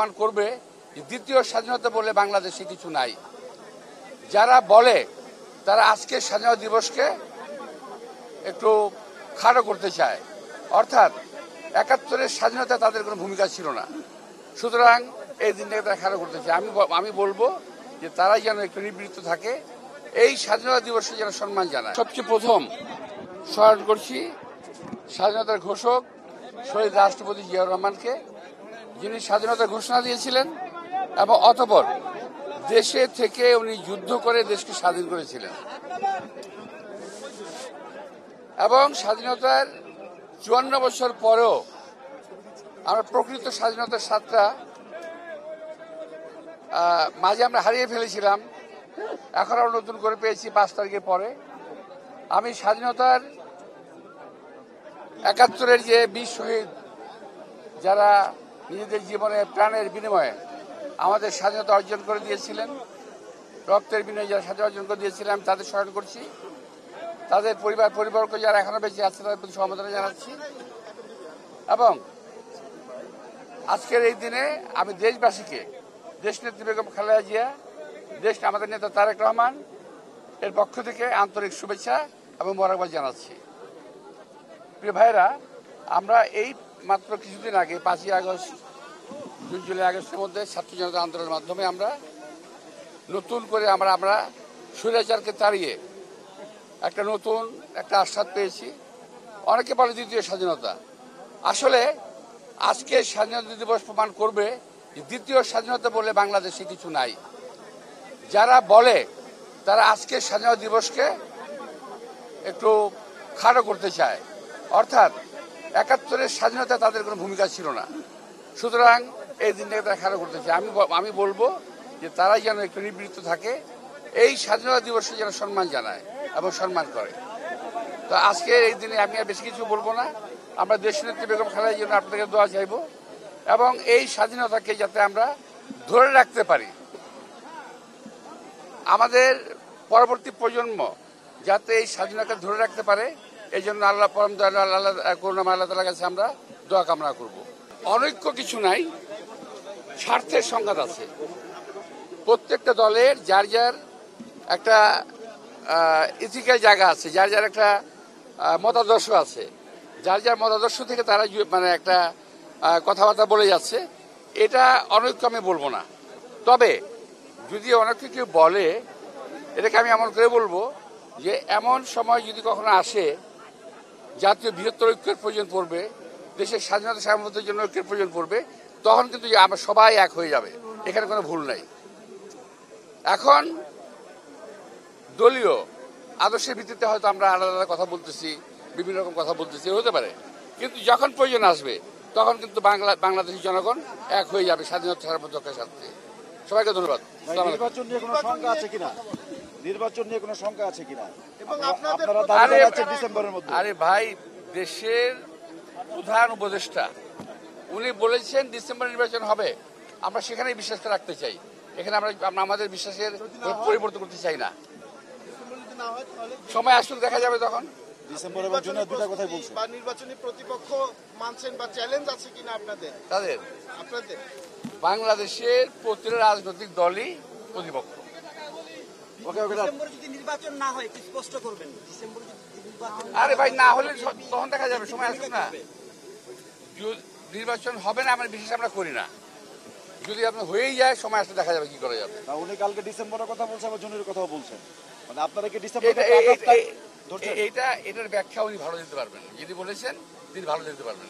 প্রমাণ করবে যে দ্বিতীয় স্বাধীনতা বলে বাংলাদেশে কিছু নাই। যারা বলে তারা আজকে স্বাধীনতা দিবসকে একটু খাটো করতে চায়, অর্থাৎ ৭১-এর স্বাধীনতা তাদের কোনো ভূমিকা ছিল না, সুতরাং এই দিনটাকে তারা খাটো করতে চায়। আমি বলবো যে তারা যেন একটু নিবৃত্ত থাকে, এই স্বাধীনতা দিবসে যেন সম্মান জানায়। সবচেয়ে প্রথম স্মরণ করছি স্বাধীনতার ঘোষক শহীদ রাষ্ট্রপতি জিয়াউর রহমানকে, যিনি স্বাধীনতার ঘোষণা দিয়েছিলেন এবং অতঃপর দেশে থেকে উনি যুদ্ধ করে দেশকে স্বাধীন করেছিলেন এবং স্বাধীনতার ৫৪ বছর পরেও আমরা প্রকৃত স্বাধীনতার স্বাদটা মাঝে আমরা হারিয়ে ফেলেছিলাম, এখন আমরা নতুন করে পেয়েছি ৫ তারিখের পরে। আমি স্বাধীনতার ৭১-এর যে বীর শহীদ যারা নিজেদের জীবনে প্রাণের বিনিময়ে আমাদের স্বাধীনতা অর্জন করে দিয়েছিলেন, রক্তের বিনিময়ে যারা স্বাধীনতা অর্জন করে দিয়েছিলেন, আমি তাদের স্মরণ করছি। তাদের পরিবারকে যারা এখনো বেঁচে আছে তাদের প্রতি সমবেদনা জানাচ্ছি এবং আজকের এই দিনে আমি দেশবাসীকে, দেশনেত্রী বেগম খালেদা জিয়া, আমাদের নেতা তারেক রহমান এর পক্ষ থেকে আন্তরিক শুভেচ্ছা এবং মোবারকবাদ জানাচ্ছি। প্রিয় ভাইরা, আমরা এই মাত্র কিছুদিন আগে ৫ই আগস্ট, জুন জুলাই আগস্টের মধ্যে ছাত্র জনতা আন্দোলনের মাধ্যমে আমরা নতুন করে আমরা স্বৈরাচারকে তাড়িয়ে নতুন একটা আস্বাদ পেয়েছি। অনেকে বলে দ্বিতীয় স্বাধীনতা। আসলে আজকে স্বাধীনতা দিবস প্রমাণ করবে যে দ্বিতীয় স্বাধীনতা বলে বাংলাদেশে কিছু নাই। যারা বলে তারা আজকে স্বাধীনতা দিবসকে একটু খাটো করতে চায়, অর্থাৎ ৭১-এর স্বাধীনতা তাদের কোনো ভূমিকা ছিল না, সুতরাং এই দিনটাকে তারা খাটো করতে চায়। আমি বলবো যে তারা যেন একটু নিবৃত্ত থাকে, এই স্বাধীনতা দিবসে যেন সম্মান জানায় এবং সম্মান করে। তো আজকে এই দিনে আমি আর বেশি কিছু বলবো না। আমরা দেশনেত্রী বেগম খালেদার জন্য আপনাদেরকে দোয়া চাইব এবং এই স্বাধীনতাকে যাতে আমরা ধরে রাখতে পারি, আমাদের পরবর্তী প্রজন্ম যাতে এই স্বাধীনতাকে ধরে রাখতে পারে, এই জন্য আল্লাহ পরম দয়ালু আল্লাহ করুণাময় আল্লাহ তাআলার কাছে আমরা দোয়া কামনা করব। অনৈক্য কিছু নাই, স্বার্থের সংঘাত আছে। প্রত্যেকটা দলের যার যার একটা ইথিক্যাল জায়গা আছে, যার যার একটা মতাদর্শ আছে, যার যার মতাদর্শ থেকে তারা একটা কথাবার্তা বলে যাচ্ছে। এটা অনৈক্য আমি বলবো না, তবে যদি অনৈক্য কেউ বলে, এটাকে আমি এমন করে বলবো যে এমন সময় যদি কখনো আসে জাতীয় বৃহত্তর ঐক্যের প্রয়োজন পড়বে, দেশের স্বাধীনতা সার্বভৌমত্বের জন্য ঐক্যের প্রয়োজন পড়বে, তখন কিন্তু আমরা সবাই এক হয়ে যাবে, এখানে কোনো ভুল নাই। এখন দলীয় আদর্শের ভিত্তিতে হয়তো আমরা আলাদা আলাদা কথা বলতেছি, বিভিন্ন রকম কথা বলতেছি, হতে পারে, কিন্তু যখন প্রয়োজন আসবে তখন কিন্তু বাংলাদেশের জনগণ এক হয়ে যাবে স্বাধীনতা সার্বভৌমত্বের সাথে। সবাইকে ধন্যবাদ। নির্বাচন নিয়ে কোনো শঙ্কা আছে কিনা? নির্বাচন নিয়ে কোনো শঙ্কা আছে কিনা? ডিসেম্বরের মধ্যে। আরে ভাই, দেশের প্রধান উপদেষ্টা উনি বলেছেন ডিসেম্বর নির্বাচন হবে, আমরা সেখানেই বিশ্বাসটা রাখতে চাই। এখানে আমরা আমাদের বিশ্বাসের পরিবর্তন করতে চাই না। সময় আসলে দেখা যাবে তখন। ডিসেম্বর এবং জুনের দুটো কথাই বলছেন। বা নির্বাচনী প্রতিপক্ষ মানছেন বা চ্যালেঞ্জ আছে কিনা আপনাদের? বাংলাদেশের প্রতিটা রাজনৈতিক দলই প্রতিপক্ষ। ডিসেম্বরে যদি নির্বাচন না হয় কি স্পষ্ট করবেন? ডিসেম্বরে যদি নির্বাচন আরে ভাই না হলে তখন দেখা যাবে, সময় আসুক না। নির্বাচন হবে না আমার বিশ্বাস আমরা করি না, যদি আপনার হয়েই যায় সময় আসলে দেখা যাবে কি করা যাবে। উনি কালকে ডিসেম্বরের কথা বলছেন আবার জুনের কথাও বলছেন, মানে আপনারা কি ডিসেম্বর এটার ব্যাখ্যা উনি ভালো দিতে পারবেন, যদি বলেছেন তিনি ভালো দিতে পারবেন।